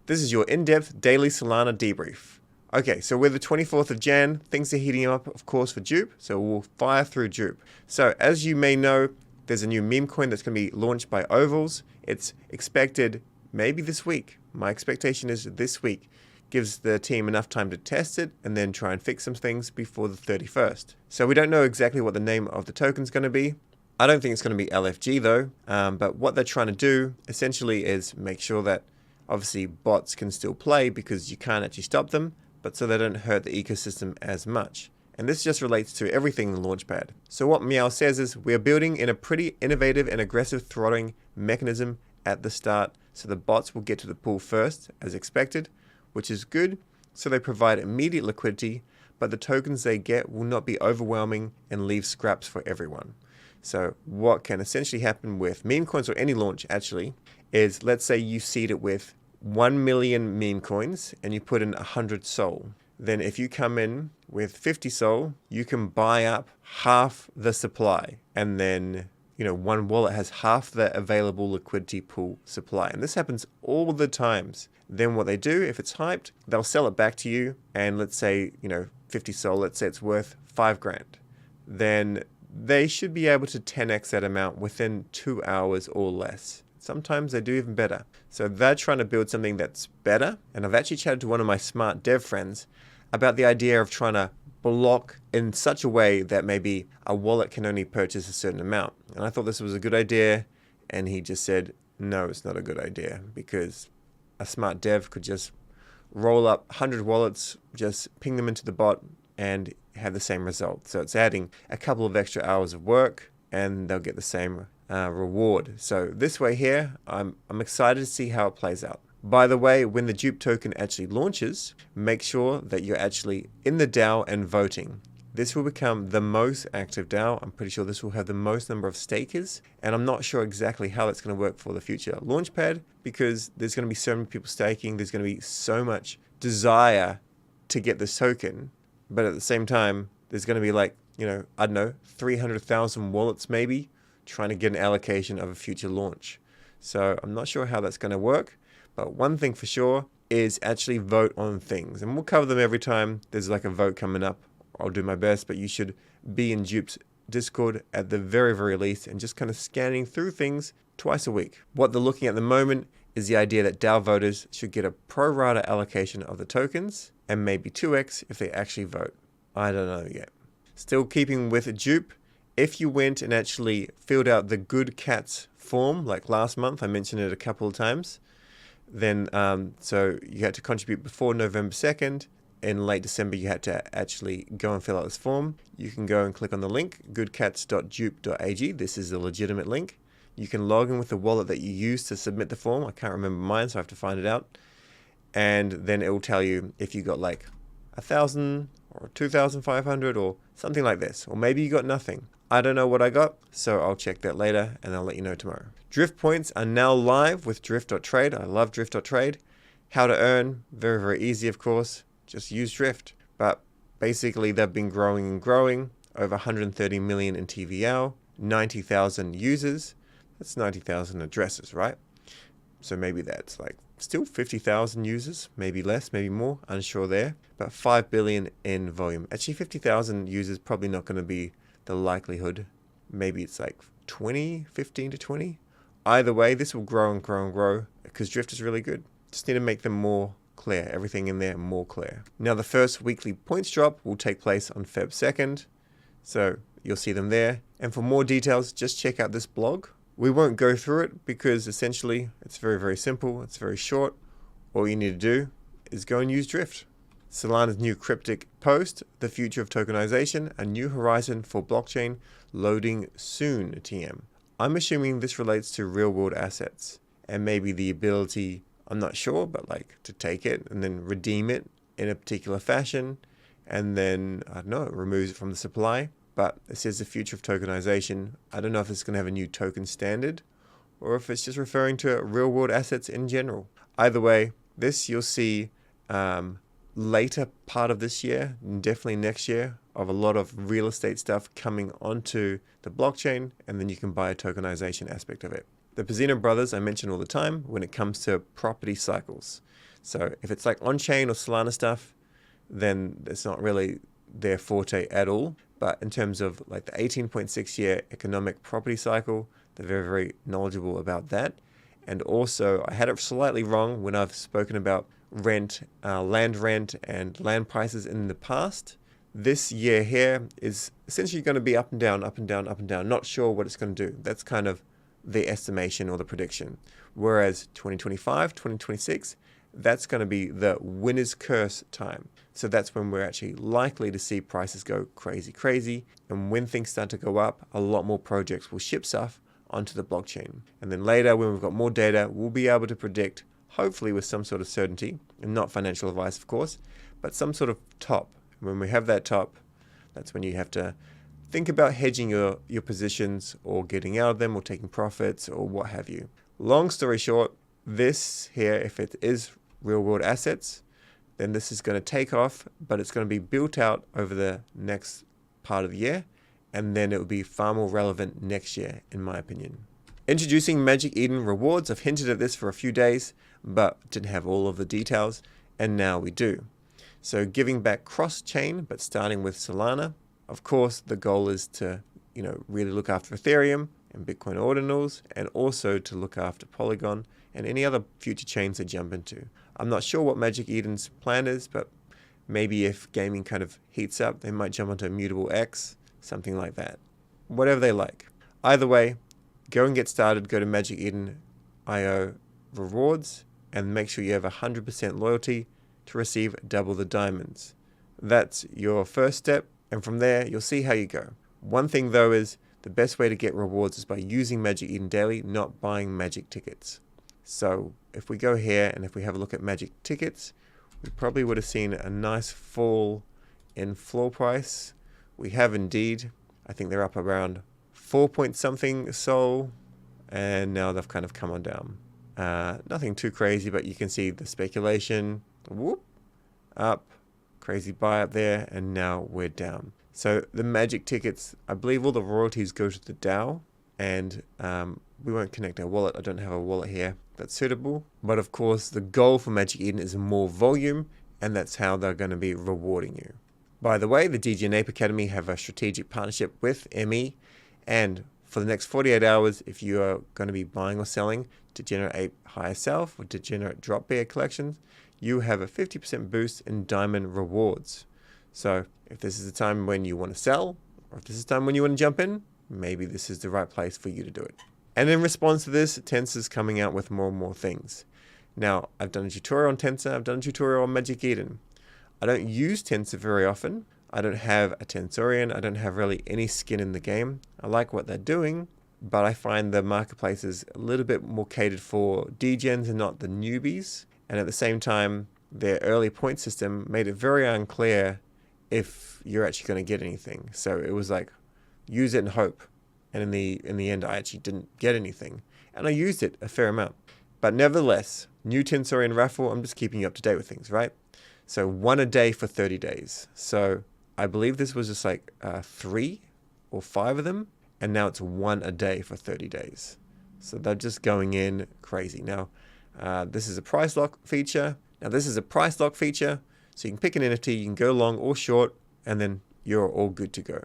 This is your in-depth daily Solana debrief. Okay, so we're the 24th of Jan. Things are heating up, of course, for Dupe, so we'll fire through Dupe. So as you may know, there's a new meme coin that's going to be launched by Ovals. It's expected maybe this week. My expectation is this week. Gives the team enough time to test it and then try and fix some things before the 31st. So we don't know exactly what the name of the token's going to be. I don't think it's going to be LFG though, but what they're trying to do essentially is make sure that obviously bots can still play because you can't actually stop them, but so they don't hurt the ecosystem as much. And this just relates to everything in the Launchpad. So what Meow says is we're building in a pretty innovative and aggressive throttling mechanism at the start, so the bots will get to the pool first as expected, which is good. So they provide immediate liquidity, but the tokens they get will not be overwhelming and leave scraps for everyone. So what can essentially happen with meme coins or any launch actually is, let's say you seed it with 1 million meme coins and you put in 100 SOL. Then if you come in with 50 SOL, you can buy up half the supply. And then, one wallet has half the available liquidity pool supply. And this happens all the times. Then what they do, if it's hyped, they'll sell it back to you. And let's say, 50 SOL, let's say it's worth 5 grand. Then they should be able to 10x that amount within 2 hours or less. Sometimes they do even better. So they're trying to build something that's better. And I've actually chatted to one of my smart dev friends about the idea of trying to block in such a way that maybe a wallet can only purchase a certain amount. And I thought this was a good idea. And he just said, no, it's not a good idea, because a smart dev could just roll up 100 wallets, just ping them into the bot and have the same result. So it's adding a couple of extra hours of work and they'll get the same reward. So this way here, I'm excited to see how it plays out. By the way, when the Dupe token actually launches, make sure that you're actually in the DAO and voting. This will become the most active DAO. I'm pretty sure this will have the most number of stakers, and I'm not sure exactly how that's going to work for the future Launchpad, because there's going to be so many people staking. There's going to be so much desire to get this token, but at the same time, there's going to be like, I don't know, 300,000 wallets maybe trying to get an allocation of a future launch. So I'm not sure how that's going to work, but one thing for sure is actually vote on things, and we'll cover them every time there's like a vote coming up. I'll do my best, but you should be in Dupe's Discord at the very, very least and just kind of scanning through things twice a week. What they're looking at the moment is the idea that DAO voters should get a pro rata allocation of the tokens and maybe 2x if they actually vote. I don't know yet. Still keeping with Dupe, if you went and actually filled out the Good Cats form, like last month, I mentioned it a couple of times, then so you had to contribute before November 2nd. In late December, you had to actually go and fill out this form. You can go and click on the link, goodcats.dupe.ag. This is a legitimate link. You can log in with the wallet that you used to submit the form. I can't remember mine, so I have to find it out. And then it will tell you if you got like 1,000 or 2,500 or something like this. Or maybe you got nothing. I don't know what I got, so I'll check that later and I'll let you know tomorrow. Drift points are now live with drift.trade. I love drift.trade. How to earn, very, very easy, of course. Just use Drift. But basically, they've been growing and growing. Over 130 million in TVL, 90,000 users. That's 90,000 addresses, right? So maybe that's like still 50,000 users, maybe less, maybe more, unsure there. But 5 billion in volume. Actually, 50,000 users probably not going to be the likelihood. Maybe it's like 20, 15 to 20. Either way, this will grow and grow and grow because Drift is really good. Just need to make them more clear, everything in there more clear. Now the first weekly points drop will take place on Feb 2nd, so you'll see them there. And for more details, just check out this blog. We won't go through it because essentially it's very, very simple. It's very short. All you need to do is go and use Drift. Solana's new cryptic post, the future of tokenization, a new horizon for blockchain, loading soon, TM. I'm assuming this relates to real world assets and maybe the ability, I'm not sure, but like to take it and then redeem it in a particular fashion. And then, I don't know, it removes it from the supply. But it says the future of tokenization. I don't know if it's going to have a new token standard or if it's just referring to real world assets in general. Either way, this you'll see later part of this year, and definitely next year, of a lot of real estate stuff coming onto the blockchain, and then you can buy a tokenization aspect of it. The Pizzino brothers I mention all the time when it comes to property cycles. So if it's like on-chain or Solana stuff, then it's not really their forte at all. But in terms of like the 18.6 year economic property cycle, they're very, very knowledgeable about that. And also, I had it slightly wrong when I've spoken about land rent and land prices in the past. This year here is essentially going to be up and down, up and down, up and down. Not sure what it's going to do. That's kind of the estimation or the prediction. Whereas 2025, 2026, that's going to be the winner's curse time. So that's when we're actually likely to see prices go crazy, crazy. And when things start to go up, a lot more projects will ship stuff onto the blockchain. And then later, when we've got more data, we'll be able to predict, hopefully with some sort of certainty, and not financial advice, of course, but some sort of top. When we have that top, that's when you have to think about hedging your positions or getting out of them or taking profits or what have you. Long story short, this here, if it is real world assets, then this is going to take off, but it's going to be built out over the next part of the year, and then it will be far more relevant next year, in my opinion. Introducing Magic Eden rewards. I've hinted at this for a few days, but didn't have all of the details, and now we do. So giving back cross-chain, but starting with Solana. Of course, the goal is to, really look after Ethereum and Bitcoin ordinals, and also to look after Polygon and any other future chains they jump into. I'm not sure what Magic Eden's plan is, but maybe if gaming kind of heats up, they might jump onto Immutable X, something like that. Whatever they like. Either way, go and get started. Go to Magic Eden IO rewards and make sure you have 100% loyalty to receive double the diamonds. That's your first step, and from there, you'll see how you go. One thing though is the best way to get rewards is by using Magic Eden daily, not buying magic tickets. So if we go here and if we have a look at magic tickets, we probably would have seen a nice fall in floor price. We have indeed. I think they're up around 4 point something sol, and now they've kind of come on down. Nothing too crazy, but you can see the speculation. Whoop, up, crazy buy up there, and now we're down. So the magic tickets, I believe all the royalties go to the DAO, and we won't connect our wallet. I don't have a wallet here that's suitable. But of course, the goal for Magic Eden is more volume, and that's how they're going to be rewarding you. By the way, the DJ and Ape Academy have a strategic partnership with ME, and for the next 48 hours, if you are going to be buying or selling Degenerate Ape Higher Self or Degenerate Drop Bear collections, you have a 50% boost in diamond rewards. So if this is the time when you want to sell, or if this is the time when you want to jump in, maybe this is the right place for you to do it. And in response to this, Tensor is coming out with more and more things. Now, I've done a tutorial on Tensor, I've done a tutorial on Magic Eden. I don't use Tensor very often. I don't have a Tensorian, I don't have really any skin in the game. I like what they're doing, but I find the marketplace is a little bit more catered for degens and not the newbies. And at the same time, their early point system made it very unclear if you're actually going to get anything. So it was like, use it and hope. And in the end, I actually didn't get anything. And I used it a fair amount. But nevertheless, new Tensorian raffle, I'm just keeping you up to date with things, right? So 1 a day for 30 days. So I believe this was just like 3 or 5 of them. And now it's 1 a day for 30 days. So they're just going in crazy. Now, this is a price lock feature. So you can pick an NFT, you can go long or short, and then you're all good to go.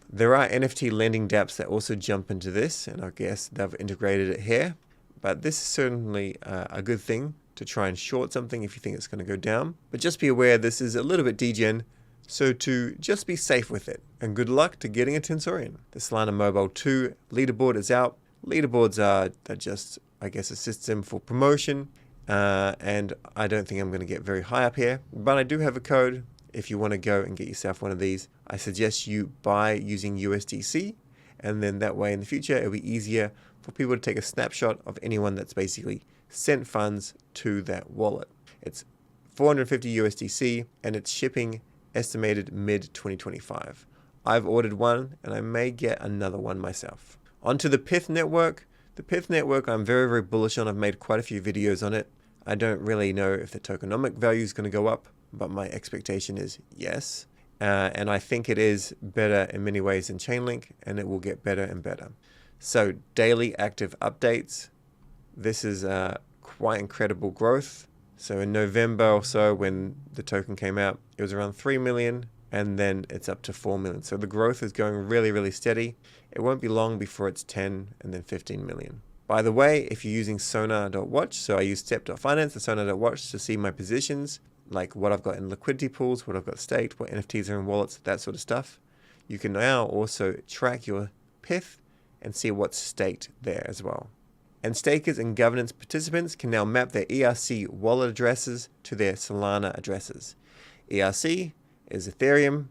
There are NFT lending dApps that also jump into this, and I guess they've integrated it here. But this is certainly a good thing to try and short something if you think it's going to go down. But just be aware this is a little bit degen, so to just be safe with it. And good luck to getting a Tensorian. The Solana Mobile 2 leaderboard is out. Leaderboards are just, I guess, a system for promotion. And I don't think I'm going to get very high up here. But I do have a code. If you want to go and get yourself one of these, I suggest you buy using USDC. And then that way in the future, it'll be easier for people to take a snapshot of anyone that's basically sent funds to that wallet. It's 450 USDC and it's shipping estimated mid-2025. I've ordered one and I may get another one myself. Onto the Pyth Network. The Pyth Network I'm very, very bullish on. I've made quite a few videos on it. I don't really know if the tokenomic value is going to go up, but my expectation is yes. And I think it is better in many ways than Chainlink, and it will get better and better. So daily active updates. This is quite incredible growth. So in November or so, when the token came out, it was around 3 million, and then it's up to 4 million. So the growth is going really, really steady. It won't be long before it's 10 and then 15 million. By the way, if you're using Sonar.watch, so I use Step.finance and Sonar.watch to see my positions, like what I've got in liquidity pools, what I've got staked, what NFTs are in wallets, that sort of stuff. You can now also track your Pyth and see what's staked there as well. And stakers and governance participants can now map their ERC wallet addresses to their Solana addresses. ERC is Ethereum,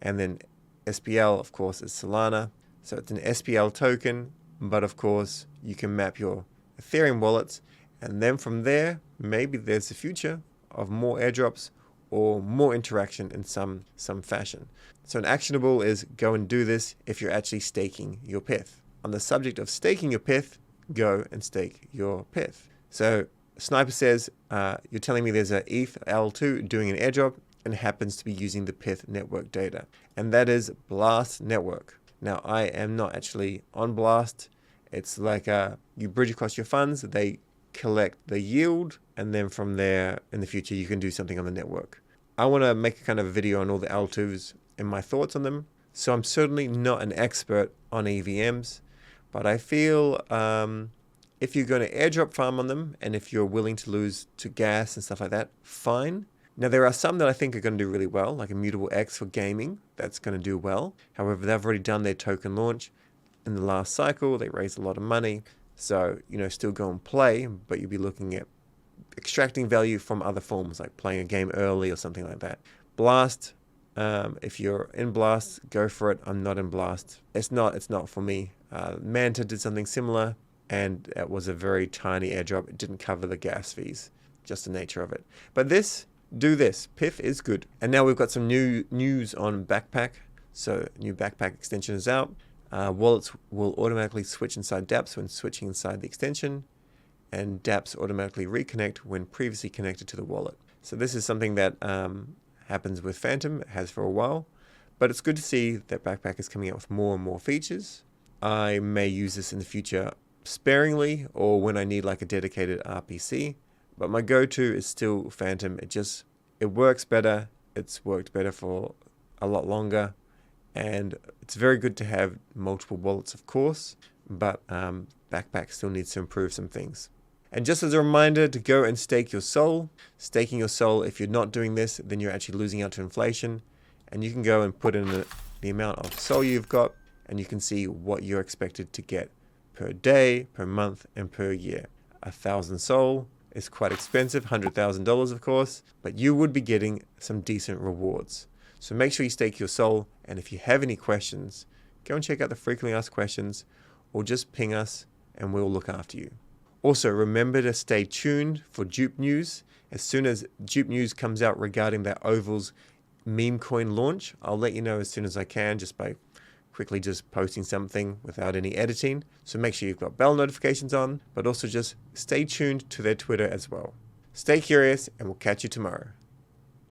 and then SPL, of course, is Solana. So it's an SPL token, but of course, you can map your Ethereum wallets, and then from there, maybe there's the future of more airdrops or more interaction in some fashion. So an actionable is go and do this if you're actually staking your Pyth. On the subject of staking your Pyth, go and stake your Pyth. So Sniper says, you're telling me there's a ETH L2 doing an airdrop and happens to be using the Pyth Network data. And that is Blast Network. Now, I am not actually on Blast. It's like you bridge across your funds, they collect the yield, and then from there, in the future, you can do something on the network. I want to make a kind of a video on all the L2s and my thoughts on them. So I'm certainly not an expert on EVMs, but I feel if you're going to airdrop farm on them, and if you're willing to lose to gas and stuff like that, fine. Now, there are some that I think are going to do really well, like Immutable X for gaming. That's going to do well. However, they've already done their token launch in the last cycle. They raised a lot of money. So, still go and play, but you'll be looking at extracting value from other forms, like playing a game early or something like that. Blast, if you're in Blast, go for it. I'm not in Blast. It's not for me. Manta did something similar, and it was a very tiny airdrop. It didn't cover the gas fees, just the nature of it. But do this. Pyth is good. And now we've got some new news on Backpack. So new Backpack extension is out. Wallets will automatically switch inside dApps when switching inside the extension, and dApps automatically reconnect when previously connected to the wallet. So this is something that happens with Phantom. It has for a while, but it's good to see that Backpack is coming out with more and more features. I may use this in the future sparingly or when I need like a dedicated RPC, but my go-to is still Phantom. It works better. It's worked better for a lot longer, and it's very good to have multiple wallets, of course, but Backpack still needs to improve some things. And just as a reminder to go and stake your SOL. Staking your SOL, if you're not doing this, then you're actually losing out to inflation. And you can go and put in the amount of SOL you've got, and you can see what you're expected to get per day, per month, and per year. 1,000 SOL is quite expensive, $100,000 of course, but you would be getting some decent rewards. So make sure you stake your SOL, and if you have any questions, go and check out the frequently asked questions, or just ping us and we'll look after you. Also, remember to stay tuned for Dupe news. As soon as Dupe news comes out regarding that Ovals meme coin launch, I'll let you know as soon as I can, just by quickly just posting something without any editing. So make sure you've got bell notifications on, but also just stay tuned to their Twitter as well. Stay curious, and we'll catch you tomorrow.